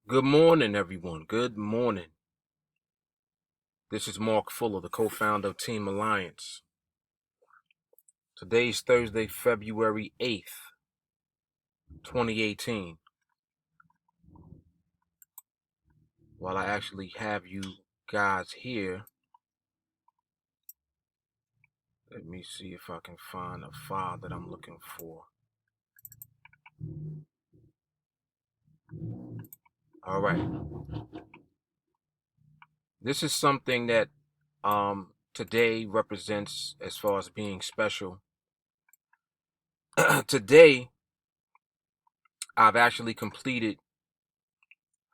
Good morning, everyone. Good morning. This is Mark Fuller, the co-founder of TeamAlliance. Today's Thursday, February 8th, 2018. While I actually have you guys here, let me see if I can find a file that I'm looking for. All right. This is something that today represents as far as being special. Today, I've actually completed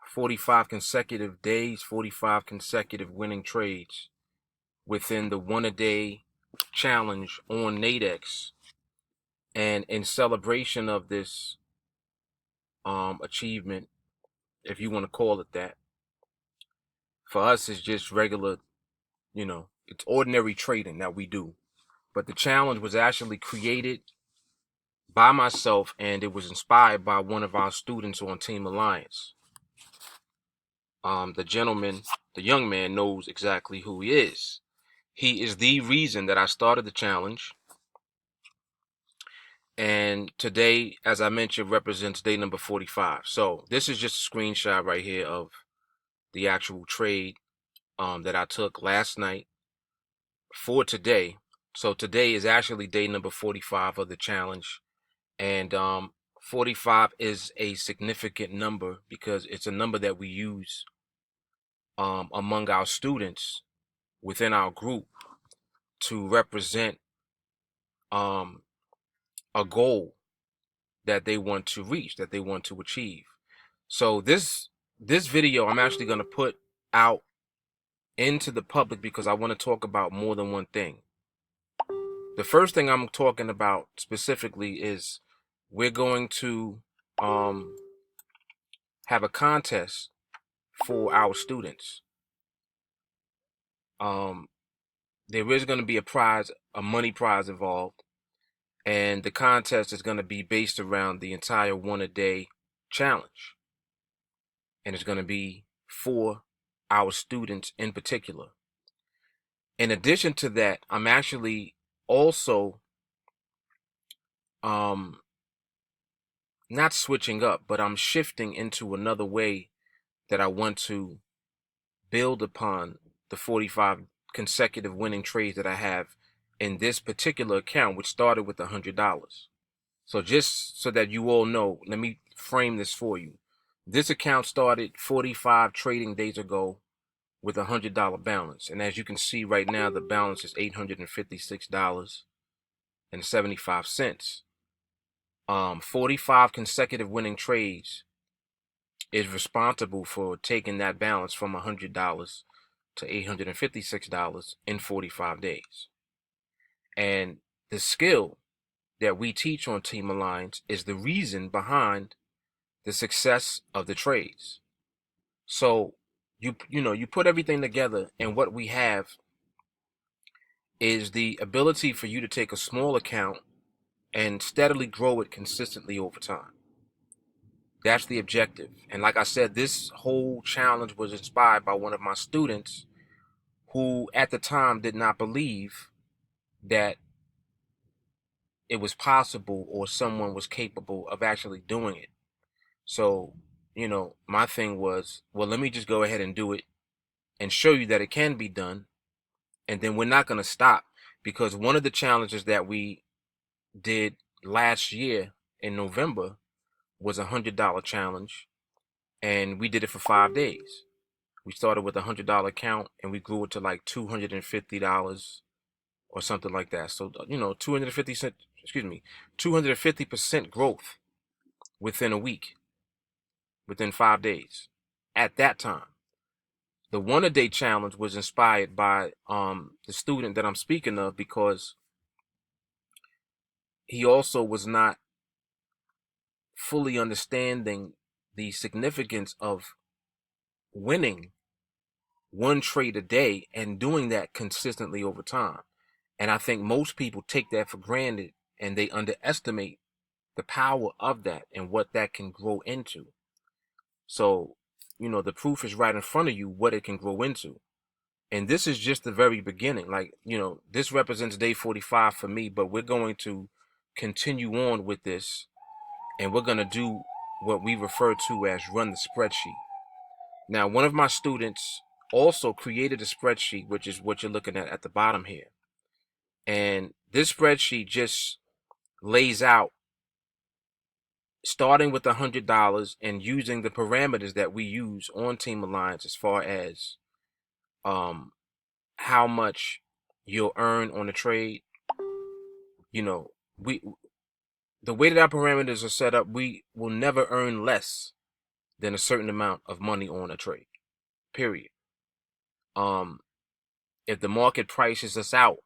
45 consecutive days, 45 consecutive winning trades within the one-a-day challenge on NADEX. And in celebration of this achievement, if you want to call it that, for us it's just regular, it's ordinary trading that we do. But the challenge was actually created by myself, and it was inspired by one of our students on TeamAlliance. The young man knows exactly who he is. He is the reason that I started the challenge. And today, as I mentioned, represents day number 45. So this is just a screenshot right here of the actual trade that I took last night for today. So today is actually day number 45 of the challenge. And 45 is a significant number because it's a number that we use among our students within our group to represent a goal that they want to reach, that they want to achieve. So this video I'm actually going to put out into the public because I want to talk about more than one thing. The first thing I'm talking about specifically is we're going to have a contest for our students. There is going to be a prize, a money prize involved, and the contest is going to be based around the entire one-a-day challenge. And it's going to be for our students in particular. In addition to that, I'm actually also not switching up, but I'm shifting into another way that I want to build upon the 45 consecutive winning trades that I have in this particular account, which started with $100. So just so that you all know, let me frame this for you. This account started 45 trading days ago with a $100 balance. And as you can see right now, the balance is $856.75. 45 consecutive winning trades is responsible for taking that balance from $100 to $856 in 45 days. And the skill that we teach on TeamAlliance is the reason behind the success of the trades. So you put everything together, and what we have is the ability for you to take a small account and steadily grow it consistently over time. That's the objective. And like I said, this whole challenge was inspired by one of my students who at the time did not believe that it was possible or someone was capable of actually doing it. So, my thing was, well, let me just go ahead and do it and show you that it can be done. And then we're not going to stop, because one of the challenges that we did last year in November was $100 challenge, and we did it for 5 days. We started with a $100 account and we grew it to like $250 or something like that. So 250% growth within a week, within 5 days. At that time, the one-a-day challenge was inspired by the student that I'm speaking of, because he also was not fully understanding the significance of winning one trade a day and doing that consistently over time. And I think most people take that for granted, and they underestimate the power of that and what that can grow into. So the proof is right in front of you what it can grow into. And this is just the very beginning. Like, this represents day 45 for me, but we're going to continue on with this, and we're going to do what we refer to as run the spreadsheet. Now, one of my students also created a spreadsheet, which is what you're looking at the bottom here. And this spreadsheet just lays out, starting with $100 and using the parameters that we use on TeamAlliance as far as how much you'll earn on a trade. We the way that our parameters are set up, we will never earn less than a certain amount of money on a trade. Period. If the market prices us out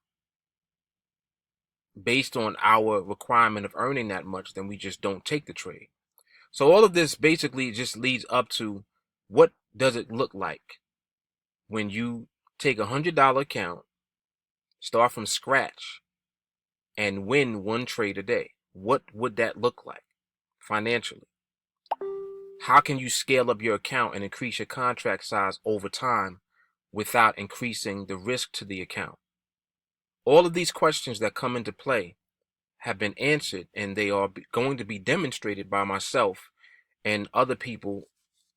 based on our requirement of earning that much, then we just don't take the trade. So all of this basically just leads up to, what does it look like when you take $100 account, start from scratch, and win one trade a day? What would that look like financially? How can you scale up your account and increase your contract size over time without increasing the risk to the account? All of these questions that come into play have been answered, and they are going to be demonstrated by myself and other people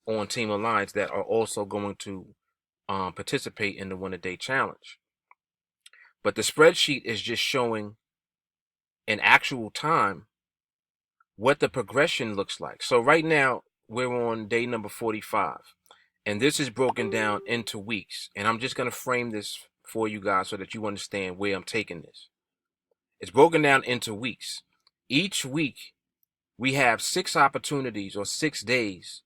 on TeamAlliance that are also going to participate in the 1-a-day challenge. But the spreadsheet is just showing in actual time what the progression looks like. So right now we're on day number 45, and this is broken down into weeks. And I'm just going to frame this for you guys so that you understand where I'm taking this. It's broken down into weeks. Each week we have 6 opportunities, or 6 days.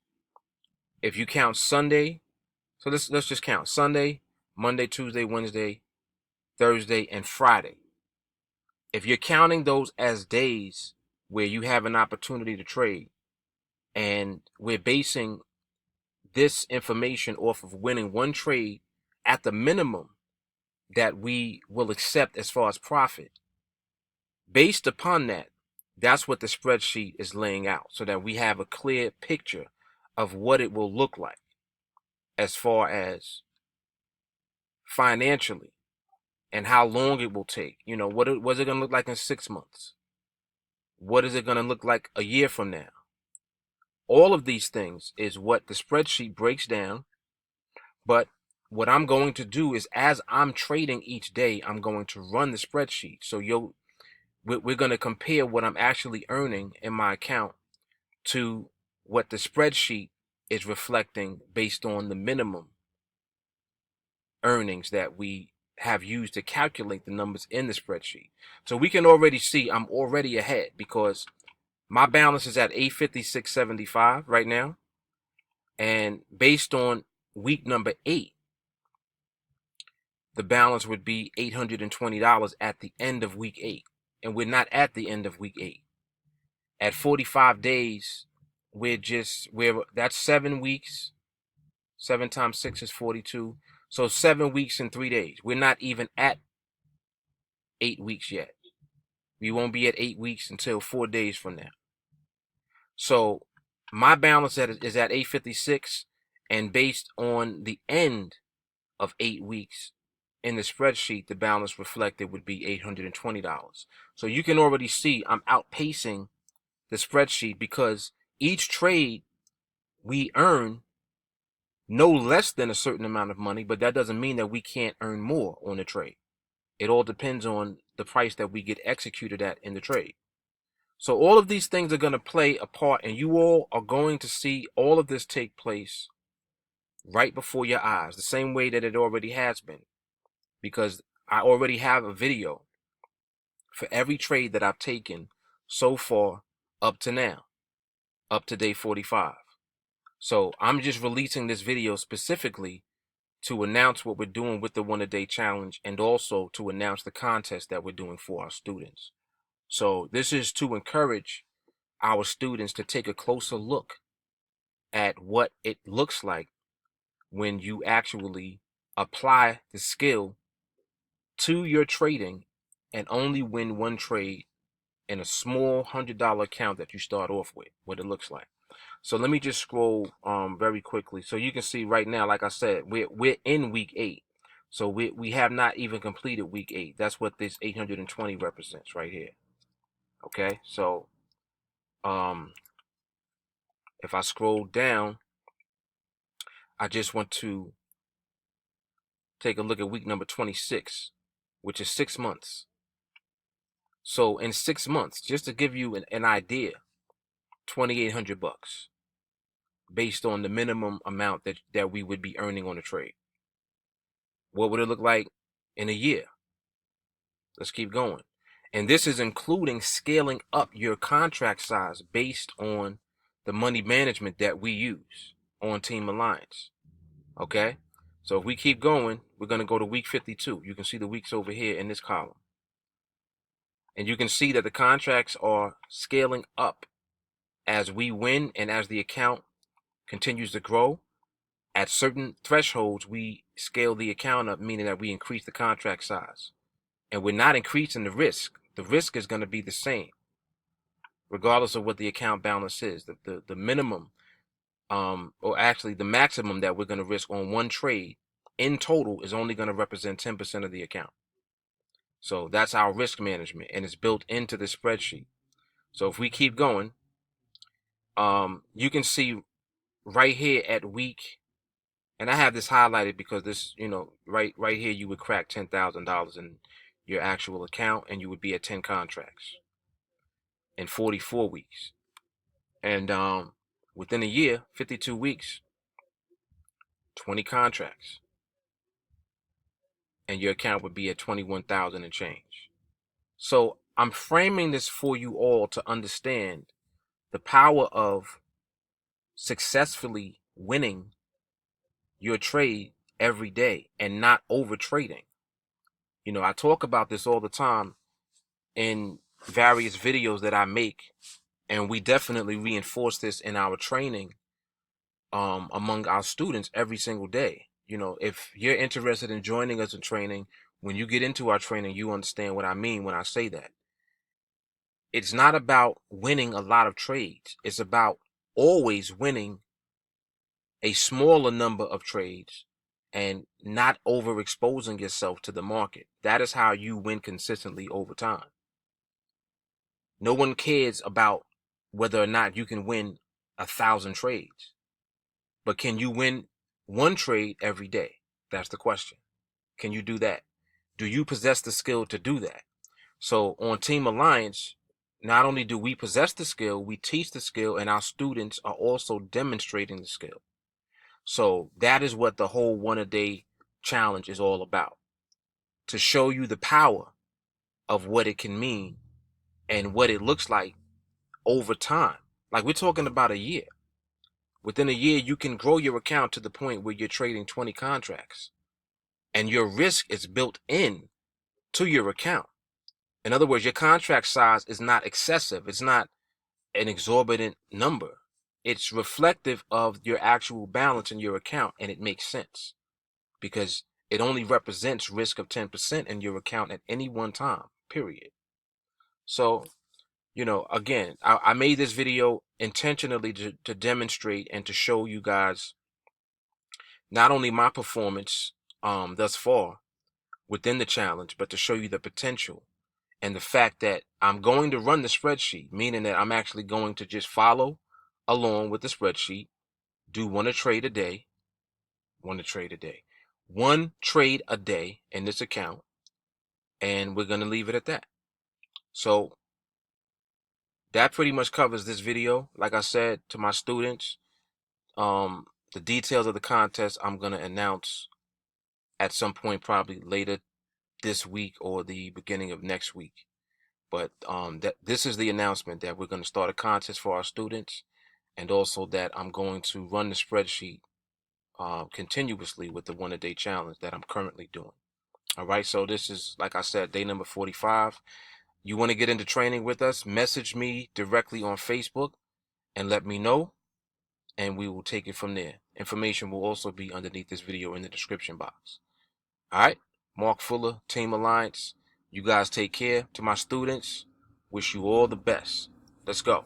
If you count Sunday, so let's just count Sunday, Monday, Tuesday, Wednesday, Thursday, and Friday. If you're counting those as days where you have an opportunity to trade, and we're basing this information off of winning one trade at the minimum that we will accept as far as profit, based upon that, that's what the spreadsheet is laying out, so that we have a clear picture of what it will look like as far as financially, and how long it will take. What is it going to look like in 6 months? What is it going to look like a year from now? All of these things is what the spreadsheet breaks down. But what I'm going to do is, as I'm trading each day, I'm going to run the spreadsheet. So we're going to compare what I'm actually earning in my account to what the spreadsheet is reflecting based on the minimum earnings that we have used to calculate the numbers in the spreadsheet. So we can already see I'm already ahead, because my balance is at 856.75 right now. And based on week number 8, the balance would be $820 at the end of week 8. And we're not at the end of week 8. At 45 days, that's 7 weeks. 7 times 6 is 42. So 7 weeks and 3 days. We're not even at 8 weeks yet. We won't be at 8 weeks until 4 days from now. So my balance is at 856, and based on the end of 8 weeks in the spreadsheet, the balance reflected would be $820. So you can already see I'm outpacing the spreadsheet, because each trade we earn no less than a certain amount of money, but that doesn't mean that we can't earn more on the trade. It all depends on the price that we get executed at in the trade. So all of these things are going to play a part, and you all are going to see all of this take place right before your eyes, the same way that it already has been, because I already have a video for every trade that I've taken so far up to now, up to day 45. So I'm just releasing this video specifically to announce what we're doing with the 1-a-day challenge, and also to announce the contest that we're doing for our students. So this is to encourage our students to take a closer look at what it looks like when you actually apply the skill to your trading and only win one trade in a small $100 account that you start off with, what it looks like. So let me just scroll very quickly so you can see right now. Like I said, we're in week 8, so we have not even completed week 8. That's what this 820 represents right here. Okay, so if I scroll down, I just want to take a look at week number 26, which is 6 months. So in 6 months, just to give you an idea, $2,800 based on the minimum amount that we would be earning on a trade. What would it look like in a year? Let's keep going. And this is including scaling up your contract size based on the money management that we use on TeamAlliance. Okay? So if we keep going, we're going to go to week 52. You can see the weeks over here in this column. And you can see that the contracts are scaling up as we win and as the account continues to grow. At certain thresholds, we scale the account up, meaning that we increase the contract size. And we're not increasing the risk. The risk is going to be the same, regardless of what the account balance is. The minimum, or actually the maximum that we're going to risk on one trade in total is only going to represent 10% of the account. So that's our risk management, and it's built into the spreadsheet. So if we keep going, you can see right here at week, and I have this highlighted because this, right here, you would crack $10,000 in your actual account, and you would be at 10 contracts in 44 weeks. And within a year, 52 weeks, 20 contracts, and your account would be at 21,000 and change. So I'm framing this for you all to understand the power of successfully winning your trade every day and not over trading. I talk about this all the time in various videos that I make, and we definitely reinforce this in our training among our students every single day. If you're interested in joining us in training, when you get into our training, you understand what I mean when I say that. It's not about winning a lot of trades. It's about always winning a smaller number of trades and not overexposing yourself to the market. That is how you win consistently over time. No one cares about whether or not you can win 1,000 trades, but can you win one trade every day? That's the question. Can you do that? Do you possess the skill to do that? So on TeamAlliance, not only do we possess the skill, we teach the skill, and our students are also demonstrating the skill. So that is what the whole 1-a-day challenge is all about. To show you the power of what it can mean and what it looks like over time. Like, we're talking about a year. Within a year, you can grow your account to the point where you're trading 20 contracts. And your risk is built in to your account. In other words, your contract size is not excessive. It's not an exorbitant number. It's reflective of your actual balance in your account, and it makes sense because it only represents risk of 10% in your account at any one time, period. So, again, I made this video intentionally to demonstrate and to show you guys not only my performance thus far within the challenge, but to show you the potential and the fact that I'm going to run the spreadsheet, meaning that I'm actually going to just follow along with the spreadsheet, do one trade a day in this account, and we're going to leave it at that. So that pretty much covers this video. Like I said to my students, the details of the contest I'm going to announce at some point, probably later this week or the beginning of next week. But this is the announcement that we're going to start a contest for our students, and also that I'm going to run the spreadsheet continuously with the 1-a-day challenge that I'm currently doing. All right, so this is, like I said, day number 45. You want to get into training with us, message me directly on Facebook and let me know, and we will take it from there. Information will also be underneath this video in the description box. All right, Mark Fuller, TeamAlliance. You guys take care. To my students, Wish you all the best. Let's go.